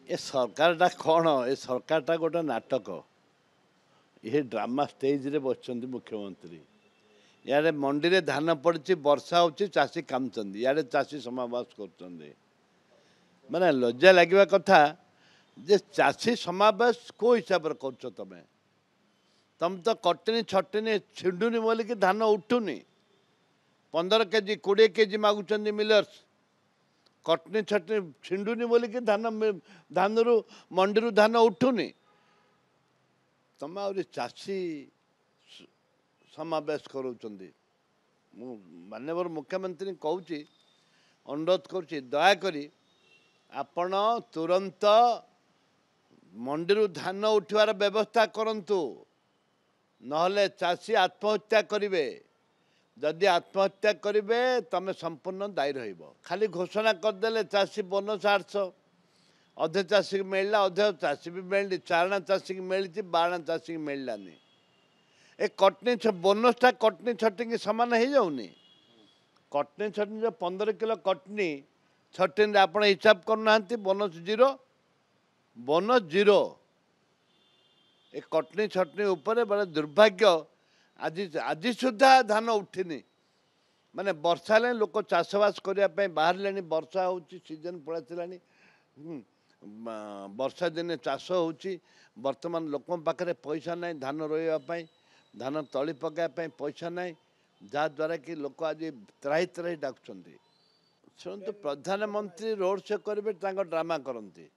ए सरकारटा कौन ए सरकारटा गोटे नाटक ये ड्रामा स्टेज रे बसଛନ୍ତି मुख्यमंत्री यारे मंडी रे धान पड़ी वर्षा होची चाषी कामुचंदी यारे चाषी समावेश कर माने लज्जा लगे कथा जे चाषी समावेश को हिसाब से कर तमें तुम तो कटनी छटनी छिंडुनी बोलिकी धान उठुनी 15 केजी 20 केजी मागुचंदी मिलर्स कटनी छटनी छिंडुनी बोलिकी धान रु मंडी रु धान उठुनी तुम आ चाषी समावेश करूँ माननीय मुख्यमंत्री कहूँ अनुरोध करुँच दयाकोरी आपण तुरंत मंडी धान उठवार व्यवस्था करंतु नहले चाषी आत्महत्या करिवे जदि आत्महत्या करिवे तमे संपूर्ण दायी रहिब खाली घोषणा करदेले चाषी बोनस 800 अधे चाषी की मिलला अधे चाषी भी मिलनी चारणा चाषी की मिली 12 चाषी की मिललानी ए कटनी बोनसटा कटनी छटनी सामान हो जाऊनी कटनी छटनी जो 15 किलो कटनी छटनी आप हिसाब करना बोनस जीरो ए कटनी छटनी उपरे बड़े दुर्भाग्य आज आज सुधा धान उठिनी माने वर्षा ले लोक चाषबास करने बाहर वर्षा हो सीजन पड़ा वर्षा दिने चाष हो बर्तमान लोक पाखे पैसा ना धान रोईवाई धान तली पकाइवाई पैसा ना जहाद्वारा कि लोक आज त्राही त्राही डाकुंट शुणु प्रधानमंत्री रोड शो करेंगे ड्रामा करती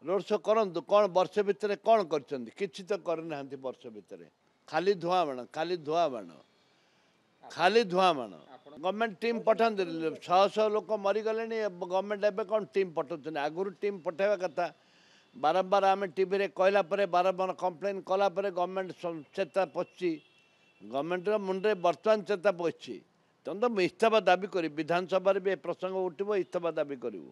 रोड शो करूँ कौन वर्ष भितर कौन किसी तो करना वर्ष भितर खाली धुआं बाण खाली धुआं बाण खाली धुआं बाण गवर्नमेंट टीम पठाते 100 लोक मरीगले गवर्नमेंट एवं कौन टीम पठाऊँ आगुरी टीम पठाइबा कथा बारंबार आम टीवी रे कहला बारंबार कंप्लेन कलापर गवर्नमेंट चेता पशि गवर्नमेंट मुंडे बर्तमान चेता पशि तुम तो इस्तीफा दाबी कर विधानसभा भी प्रसंग उठब इस्तीफा दाबी करूँ।